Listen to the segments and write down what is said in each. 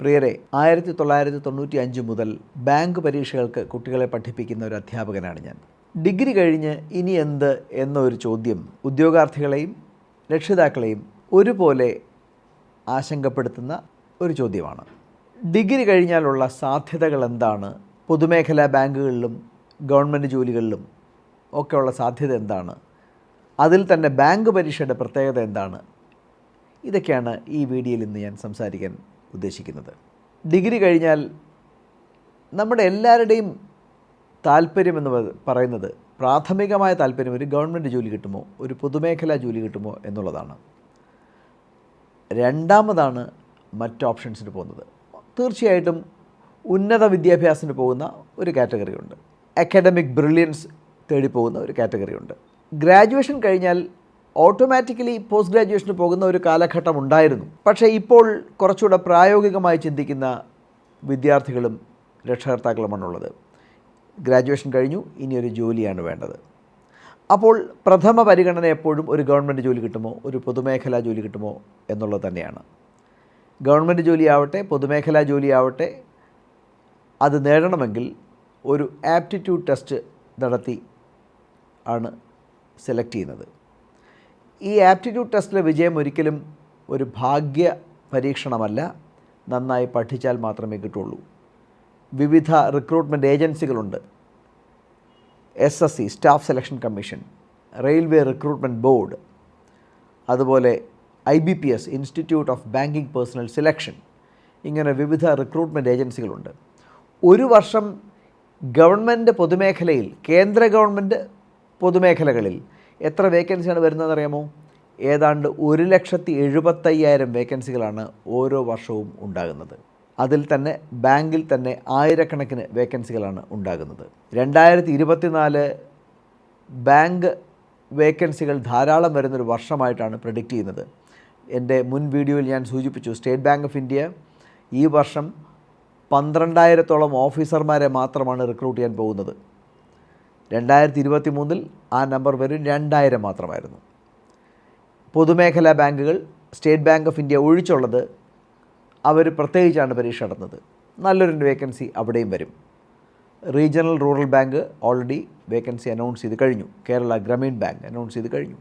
പ്രിയരെ, 1995 മുതൽ ബാങ്ക് പരീക്ഷകൾക്ക് കുട്ടികളെ പഠിപ്പിക്കുന്ന ഒരു അധ്യാപകനാണ് ഞാൻ. ഡിഗ്രി കഴിഞ്ഞ് ഇനി എന്ത് എന്നൊരു ചോദ്യം ഉദ്യോഗാർത്ഥികളെയും രക്ഷിതാക്കളെയും ഒരുപോലെ ആശങ്കപ്പെടുത്തുന്ന ഒരു ചോദ്യമാണ്. ഡിഗ്രി കഴിഞ്ഞാലുള്ള സാധ്യതകൾ എന്താണ്? പൊതുമേഖലാ ബാങ്കുകളിലും ഗവൺമെൻറ് ജോലികളിലും ഒക്കെയുള്ള സാധ്യത എന്താണ്? അതിൽ തന്നെ ബാങ്ക് പരീക്ഷയുടെ പ്രത്യേകത എന്താണ്? ഇതൊക്കെയാണ് ഈ വീഡിയോയിൽ ഇന്ന് ഞാൻ സംസാരിക്കാൻ ഉദ്ദേശിക്കുന്നത്. ഡിഗ്രി കഴിഞ്ഞാൽ നമ്മുടെ എല്ലാവരുടെയും താല്പര്യമെന്ന് പറയുന്നത്, പ്രാഥമികമായ താല്പര്യം ഒരു ഗവൺമെൻറ് ജോലി കിട്ടുമോ, ഒരു പൊതുമേഖലാ ജോലി കിട്ടുമോ എന്നുള്ളതാണ്. രണ്ടാമതാണ് മറ്റ് ഓപ്ഷൻസിന് പോകുന്നത്. തീർച്ചയായിട്ടും ഉന്നത വിദ്യാഭ്യാസത്തിന് പോകുന്ന ഒരു കാറ്റഗറി ഉണ്ട്. അക്കാഡമിക് ബ്രില്യൻസ് തേടി പോകുന്ന ഒരു കാറ്റഗറി ഉണ്ട്. ഗ്രാജുവേഷൻ കഴിഞ്ഞാൽ ഓട്ടോമാറ്റിക്കലി പോസ്റ്റ് ഗ്രാജുവേഷന് പോകുന്ന ഒരു കാലഘട്ടം ഉണ്ടായിരുന്നു. പക്ഷേ ഇപ്പോൾ കുറച്ചുകൂടെ പ്രായോഗികമായി ചിന്തിക്കുന്ന വിദ്യാർത്ഥികളും രക്ഷകർത്താക്കളുമാണുള്ളത്. ഗ്രാജുവേഷൻ കഴിഞ്ഞു, ഇനിയൊരു ജോലിയാണ് വേണ്ടത്. അപ്പോൾ പ്രഥമ പരിഗണന എപ്പോഴും ഒരു ഗവൺമെൻറ് ജോലി കിട്ടുമോ, ഒരു പൊതുമേഖലാ ജോലി കിട്ടുമോ എന്നുള്ളത് തന്നെയാണ്. ഗവൺമെൻറ് ജോലിയാവട്ടെ പൊതുമേഖലാ ജോലിയാവട്ടെ, അത് നേടണമെങ്കിൽ ഒരു ആപ്റ്റിറ്റ്യൂഡ് ടെസ്റ്റ് നടത്തി ആണ് സെലക്ട് ചെയ്യുന്നത്. ഈ ആപ്റ്റിറ്റ്യൂഡ് ടെസ്റ്റിലെ വിജയം ഒരിക്കലും ഒരു ഭാഗ്യ പരീക്ഷണമല്ല, നന്നായി പഠിച്ചാൽ മാത്രമേ കിട്ടുള്ളൂ. വിവിധ റിക്രൂട്ട്മെൻറ്റ് ഏജൻസികളുണ്ട്. SSC staff selection commission, railway recruitment board, അതുപോലെ IBPS institute of banking personnel selection, ഇങ്ങനെ വിവിധ റിക്രൂട്ട്മെൻറ്റ് ഏജൻസികളുണ്ട്. ഒരു വർഷം ഗവൺമെൻറ് പൊതുമേഖലയിൽ, കേന്ദ്ര ഗവൺമെൻറ് പൊതുമേഖലകളിൽ എത്ര വേക്കൻസിയാണ് വരുന്നതെന്നറിയാമോ? ഏതാണ്ട് 1,70,75,000 വേക്കൻസികളാണ് ഓരോ വർഷവും ഉണ്ടാകുന്നത്. അതിൽ തന്നെ ബാങ്കിൽ തന്നെ ആയിരക്കണക്കിന് വേക്കൻസികളാണ് ഉണ്ടാകുന്നത്. 2024 ബാങ്ക് വേക്കൻസികൾ ധാരാളം വരുന്നൊരു വർഷമായിട്ടാണ് പ്രഡിക്റ്റ് ചെയ്യുന്നത്. എൻ്റെ മുൻ വീഡിയോയിൽ ഞാൻ സൂചിപ്പിച്ചു, സ്റ്റേറ്റ് ബാങ്ക് ഓഫ് ഇന്ത്യ ഈ വർഷം 12,000-ഓളം ഓഫീസർമാരെ മാത്രമാണ് റിക്രൂട്ട് ചെയ്യാൻ പോകുന്നത്. 2023 ആ നമ്പർ വെറും 2,000 മാത്രമായിരുന്നു. പൊതുമേഖലാ ബാങ്കുകൾ, സ്റ്റേറ്റ് ബാങ്ക് ഓഫ് ഇന്ത്യ ഒഴിച്ചുള്ളത്, അവർ പ്രത്യേകിച്ചാണ് പരീക്ഷ നടത്തുന്നത്. നല്ലൊരു വേക്കൻസി അവിടെയും വരും. Regional rural bank already vacancy announce ചെയ്ത് കഴിഞ്ഞു. കേരള ഗ്രാമീൺ ബാങ്ക് അനൗൺസ് ചെയ്ത് കഴിഞ്ഞു.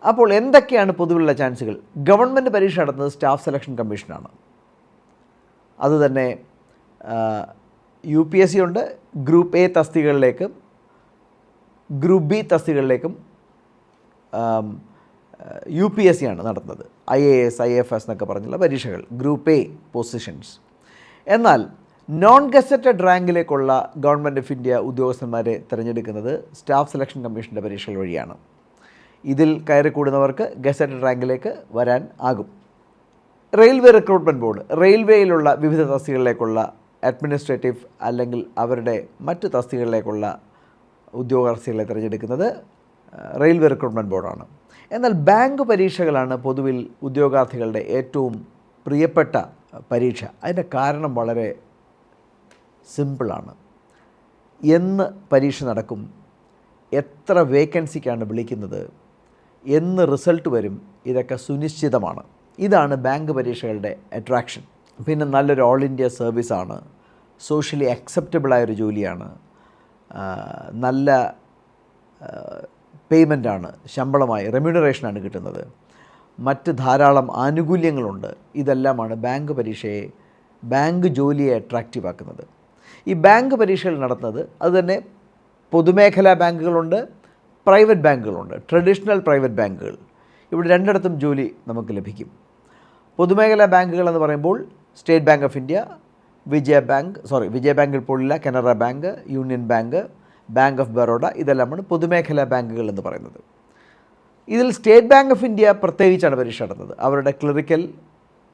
അപ്പോൾ എന്തൊക്കെയാണ് പൊതുവിലുള്ള ചാൻസുകൾ? ഗവൺമെൻറ് പരീക്ഷ നടത്തുന്നത് സ്റ്റാഫ് സെലക്ഷൻ കമ്മീഷനാണ്. അതുതന്നെ UPSC ഉണ്ട്. ഗ്രൂപ്പ് A തസ്തികകളിലേക്കും ഗ്രൂപ്പ് B തസ്തികകളിലേക്കും UPSC ആണ് നടത്തുന്നത്. IAS, IFS എന്നൊക്കെ പറഞ്ഞുള്ള പരീക്ഷകൾ, ഗ്രൂപ്പ് A പൊസിഷൻസ്. എന്നാൽ നോൺ ഗസറ്റഡ് റാങ്കിലേക്കുള്ള ഗവൺമെൻറ് ഓഫ് ഇന്ത്യ ഉദ്യോഗസ്ഥന്മാരെ തിരഞ്ഞെടുക്കുന്നത് സ്റ്റാഫ് സെലക്ഷൻ കമ്മീഷൻ്റെ പരീക്ഷകൾ വഴിയാണ്. ഇതിൽ കയറി കൂടുന്നവർക്ക് ഗസറ്റഡ് റാങ്കിലേക്ക് വരാൻ ആകും. റെയിൽവേ റിക്രൂട്ട്മെൻറ്റ് ബോർഡ്, റെയിൽവേയിലുള്ള വിവിധ തസ്തികകളിലേക്കുള്ള അഡ്മിനിസ്ട്രേറ്റീവ് അല്ലെങ്കിൽ അവരുടെ മറ്റ് തസ്തികകളിലേക്കുള്ള ഉദ്യോഗാർത്ഥികളെ തിരഞ്ഞെടുക്കുന്നത് റെയിൽവേ റിക്രൂട്ട്മെൻറ്റ് ബോർഡാണ്. എന്നാൽ ബാങ്ക് പരീക്ഷകളാണ് പൊതുവിൽ ഉദ്യോഗാർത്ഥികളുടെ ഏറ്റവും പ്രിയപ്പെട്ട പരീക്ഷ. അതിൻ്റെ കാരണം വളരെ സിമ്പിളാണ്. എന്ന് പരീക്ഷ നടക്കും, എത്ര വേക്കൻസിക്കാണ് വിളിക്കുന്നത്, എന്ന് റിസൾട്ട് വരും, ഇതൊക്കെ സുനിശ്ചിതമാണ്. ഇതാണ് ബാങ്ക് പരീക്ഷകളുടെ അട്രാക്ഷൻ. പിന്നെ നല്ലൊരു ഓൾ ഇന്ത്യ സർവീസാണ്, സോഷ്യലി അക്സെപ്റ്റബിളായൊരു ജോലിയാണ്, നല്ല പേയ്മെൻറ്റാണ്, ശമ്പളമായി റെമ്യൂണറേഷനാണ് കിട്ടുന്നത്, മറ്റ് ധാരാളം ആനുകൂല്യങ്ങളുണ്ട്. ഇതെല്ലാമാണ് ബാങ്ക് പരീക്ഷയെ, ബാങ്ക് ജോലിയെ അട്രാക്റ്റീവ് ആക്കുന്നത്. ഈ ബാങ്ക് പരീക്ഷകൾ നടത്തുന്നത് അതുതന്നെ പൊതുമേഖലാ ബാങ്കുകളുണ്ട്, പ്രൈവറ്റ് ബാങ്കുകളുണ്ട്, ട്രഡീഷണൽ പ്രൈവറ്റ് ബാങ്കുകൾ. ഇവിടെ രണ്ടിടത്തും ജോലി നമുക്ക് ലഭിക്കും. പൊതുമേഖലാ ബാങ്കുകൾ എന്ന് പറയുമ്പോൾ സ്റ്റേറ്റ് ബാങ്ക് ഓഫ് ഇന്ത്യ, വിജയ ബാങ്കിൽ പോലുള്ള Canara bank, union bank, bank of Baroda, ഇതെല്ലാമാണ് പൊതുമേഖലാ ബാങ്കുകൾ എന്ന് പറയുന്നത്. ഇതിൽ സ്റ്റേറ്റ് ബാങ്ക് ഓഫ് ഇന്ത്യ പ്രത്യേകിച്ചാണ് പരീക്ഷ നടത്തുന്നത്. അവരുടെ ക്ലറിക്കൽ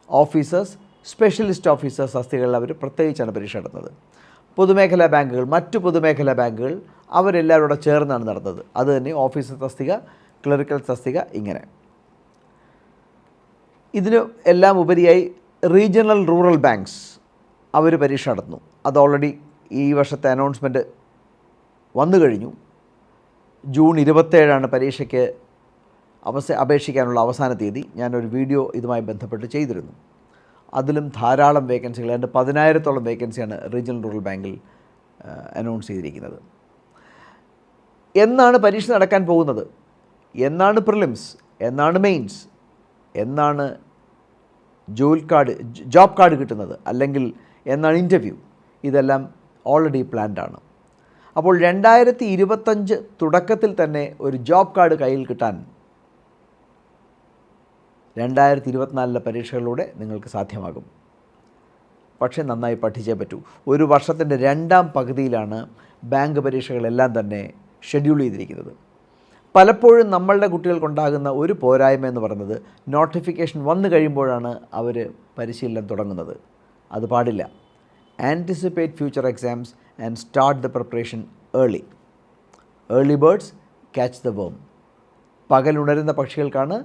ഓഫീസേഴ്സ്, സ്പെഷ്യലിസ്റ്റ് ഓഫീസേഴ്സ് തസ്തികകളിൽ അവർ പ്രത്യേകിച്ചാണ് പരീക്ഷ നടത്തുന്നത്. പൊതുമേഖലാ ബാങ്കുകൾ, മറ്റു പൊതുമേഖലാ ബാങ്കുകൾ അവരെല്ലാവരും കൂടെ ചേർന്നാണ് നടത്തുന്നത്. അതുതന്നെ ഓഫീസർ തസ്തിക, ക്ലറിക്കൽ തസ്തിക, ഇങ്ങനെ. ഇതിന് എല്ലാം ഉപരിയായി റീജിയണൽ റൂറൽ ബാങ്ക്സ് അവർ പരീക്ഷ നടത്തുന്നു. അത് ഓൾറെഡി ഈ വർഷത്തെ അനൗൺസ്മെൻറ്റ് വന്നു കഴിഞ്ഞു. ജൂൺ 27 പരീക്ഷയ്ക്ക് അപേക്ഷിക്കാനുള്ള അവസാന തീയതി. ഞാനൊരു വീഡിയോ ഇതുമായി ബന്ധപ്പെട്ട് ചെയ്തിരുന്നു. അതിലും ധാരാളം വേക്കൻസികൾ, ഏതാണ്ട് 10,000-ഓളം വേക്കൻസിയാണ് റീജിയണൽ റൂറൽ ബാങ്കിൽ അനൗൺസ് ചെയ്തിരിക്കുന്നത്. എന്നാണ് പരീക്ഷ നടക്കാൻ പോകുന്നത്, എന്നാണ് പ്രിലിംസ്, എന്നാണ് മെയിൻസ്, എന്നാണ് ജോബ് കാർഡ് കിട്ടുന്നത്, അല്ലെങ്കിൽ എന്നാണ് ഇൻ്റർവ്യൂ, ഇതെല്ലാം ഓൾറെഡി പ്ലാൻഡ് ആണ്. അപ്പോൾ 2025 തുടക്കത്തിൽ തന്നെ ഒരു ജോബ് കാർഡ് കയ്യിൽ കിട്ടാൻ 2024 പരീക്ഷകളിലൂടെ നിങ്ങൾക്ക് സാധ്യമാകും. പക്ഷേ നന്നായി പഠിച്ചേ പറ്റൂ. ഒരു വർഷത്തിൻ്റെ 2ാം പകുതിയിലാണ് ബാങ്ക് പരീക്ഷകളെല്ലാം തന്നെ ഷെഡ്യൂൾ ചെയ്തിരിക്കുന്നത്. പലപ്പോഴും നമ്മളുടെ കുട്ടികൾക്കുണ്ടാകുന്ന ഒരു പോരായ്മ എന്ന് പറയുന്നത് നോട്ടിഫിക്കേഷൻ വന്നു കഴിയുമ്പോഴാണ് അവർ പരിശീലനം തുടങ്ങുന്നത്. അത് പാടില്ല. Anticipate future exams and start the preparation early. Early birds catch the വേം. പകലുണരുന്ന പക്ഷികൾക്കാണ്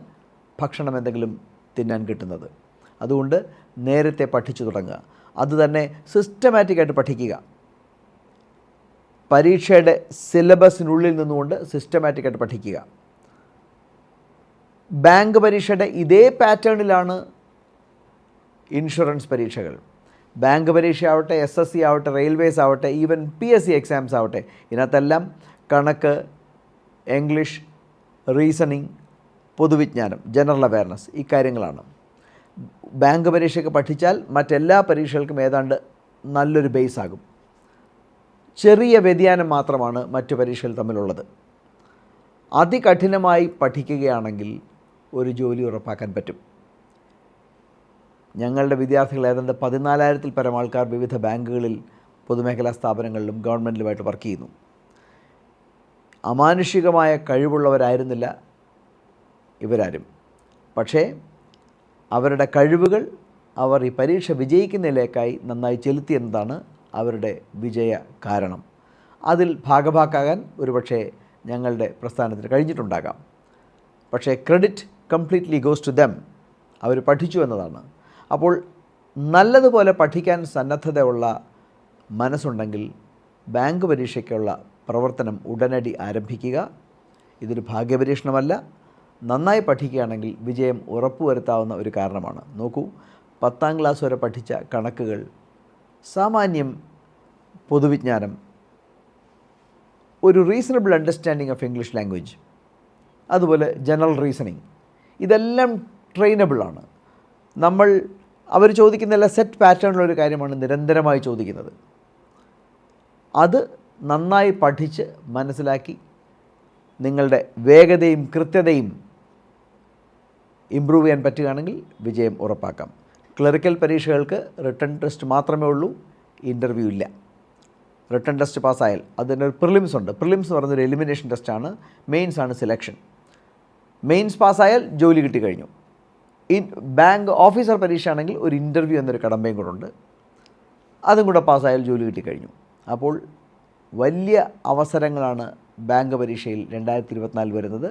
ഭക്ഷണം എന്തെങ്കിലും തിന്നാൻ കിട്ടുന്നത്. അതുകൊണ്ട് നേരത്തെ പഠിച്ചു തുടങ്ങുക. അതുതന്നെ സിസ്റ്റമാറ്റിക്കായിട്ട് പഠിക്കുക. പരീക്ഷയുടെ സിലബസിനുള്ളിൽ നിന്നുകൊണ്ട് സിസ്റ്റമാറ്റിക്കായിട്ട് പഠിക്കുക. ബാങ്ക് പരീക്ഷയുടെ ഇതേ പാറ്റേണിലാണ് ഇൻഷുറൻസ് പരീക്ഷകൾ. ബാങ്ക് പരീക്ഷ ആവട്ടെ, SSC ആവട്ടെ, റെയിൽവേസ് ആവട്ടെ, ഈവൻ PSC എക്സാംസ് ആവട്ടെ, ഇതിനകത്തെല്ലാം കണക്ക്, ഇംഗ്ലീഷ്, റീസണിങ്, പൊതുവിജ്ഞാനം, ജനറൽ അവയർനെസ്, ഇക്കാര്യങ്ങളാണ്. ബാങ്ക് പരീക്ഷയ്ക്ക് പഠിച്ചാൽ മറ്റെല്ലാ പരീക്ഷകൾക്കും ഏതാണ്ട് നല്ലൊരു ബേസ് ആകും. ചെറിയ വ്യതിയാനം മാത്രമാണ് മറ്റു പരീക്ഷകൾ തമ്മിലുള്ളത്. അതികഠിനമായി പഠിക്കുകയാണെങ്കിൽ ഒരു ജോലി ഉറപ്പാക്കാൻ പറ്റും. ഞങ്ങളുടെ വിദ്യാർത്ഥികൾ ഏതാണ്ട് 14,000-ൽ പരം ആൾക്കാർ വിവിധ ബാങ്കുകളിൽ, പൊതുമേഖലാ സ്ഥാപനങ്ങളിലും ഗവൺമെൻറ്റിലുമായിട്ട് വർക്ക് ചെയ്യുന്നു. അമാനുഷികമായ കഴിവുള്ളവരായിരുന്നില്ല ഇവരാരും. പക്ഷേ അവരുടെ കഴിവുകൾ അവർ ഈ പരീക്ഷ വിജയിക്കുന്നതിലേക്കായി നന്നായി ചെലുത്തിയെന്നതാണ് അവരുടെ വിജയ കാരണം. അതിൽ ഭാഗഭാക്കാകാൻ ഒരുപക്ഷെ ഞങ്ങളുടെ പ്രസ്ഥാനത്തിന് കഴിഞ്ഞിട്ടുണ്ടാകാം. പക്ഷേ credit completely goes to them. അവർ പഠിച്ചു എന്നതാണ്. അപ്പോൾ നല്ലതുപോലെ പഠിക്കാൻ സന്നദ്ധതയുള്ള മനസ്സുണ്ടെങ്കിൽ ബാങ്ക് പരീക്ഷയ്ക്കുള്ള പ്രവർത്തനം ഉടനടി ആരംഭിക്കുക. ഇതൊരു ഭാഗ്യപരീക്ഷണമല്ല. നന്നായി പഠിക്കുകയാണെങ്കിൽ വിജയം ഉറപ്പുവരുത്താവുന്ന ഒരു കാരണമാണ്. നോക്കൂ, 10ാം ക്ലാസ് വരെ പഠിച്ച കണക്കുകൾ, സാമാന്യം പൊതുവിജ്ഞാനം, ഒരു reasonable understanding of English language, അതുപോലെ ജനറൽ റീസണിങ്, ഇതെല്ലാം ട്രെയിനബിളാണ്. അവർ ചോദിക്കുന്നില്ല സെറ്റ് പാറ്റേണിലൊരു കാര്യമാണ് നിരന്തരമായി ചോദിക്കുന്നത്. അത് നന്നായി പഠിച്ച് മനസ്സിലാക്കി നിങ്ങളുടെ വേഗതയും കൃത്യതയും ഇമ്പ്രൂവ് ചെയ്യാൻ പറ്റുകയാണെങ്കിൽ വിജയം ഉറപ്പാക്കാം. ക്ലറിക്കൽ പരീക്ഷകൾക്ക് റിട്ടൺ ടെസ്റ്റ് മാത്രമേ ഉള്ളൂ, ഇൻ്റർവ്യൂ ഇല്ല. റിട്ടൺ ടെസ്റ്റ് പാസ്സായാൽ അതിനൊരു പ്രിലിംസ് ഉണ്ട്. പ്രിലിംസ് എന്ന് പറയുന്നൊരു എലിമിനേഷൻ ടെസ്റ്റാണ്. മെയിൻസ് ആണ് സെലക്ഷൻ. മെയിൻസ് പാസ്സായാൽ ജോലി കിട്ടിക്കഴിഞ്ഞു. ബാങ്ക് ഓഫീസർ പരീക്ഷ ആണെങ്കിൽ ഒരു ഇൻ്റർവ്യൂ എന്നൊരു കടമ്പയും കൂടെ ഉണ്ട്. അതും കൂടെ പാസ്സായാൽ ജോലി കിട്ടിക്കഴിഞ്ഞു. അപ്പോൾ വലിയ അവസരങ്ങളാണ് ബാങ്ക് പരീക്ഷയിൽ 2024 വരുന്നത്.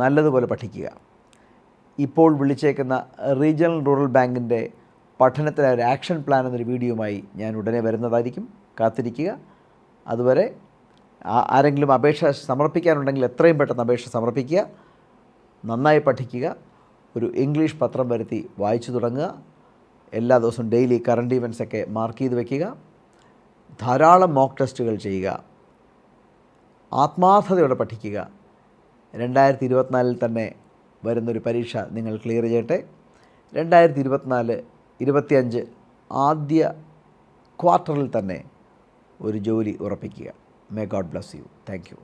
നല്ലതുപോലെ പഠിക്കുക. ഇപ്പോൾ വിളിച്ചേക്കുന്ന റീജിയണൽ റൂറൽ ബാങ്കിൻ്റെ പഠനത്തിന് ഒരു ആക്ഷൻ പ്ലാൻ എന്നൊരു വീഡിയോയുമായി ഞാൻ ഉടനെ വരുന്നതായിരിക്കും. കാത്തിരിക്കുക. അതുവരെ ആരെങ്കിലും അപേക്ഷ സമർപ്പിക്കാനുണ്ടെങ്കിൽ എത്രയും പെട്ടെന്ന് അപേക്ഷ സമർപ്പിക്കുക. നന്നായി പഠിക്കുക. ഒരു ഇംഗ്ലീഷ് പത്രം വരുത്തി വായിച്ചു തുടങ്ങുക. എല്ലാ ദിവസവും ഡെയിലി കറണ്ട് ഇവൻറ്റ്സൊക്കെ മാർക്ക് ചെയ്ത് വയ്ക്കുക. ധാരാളം മോക്ക് ടെസ്റ്റുകൾ ചെയ്യുക. ആത്മാർത്ഥതയോടെ പഠിക്കുക. 2024 തന്നെ വരുന്നൊരു പരീക്ഷ നിങ്ങൾ ക്ലിയർ ചെയ്യട്ടെ. 2024-25 ആദ്യ ക്വാർട്ടറിൽ തന്നെ ഒരു ജോലി ഉറപ്പിക്കുക. May God bless you. Thank you.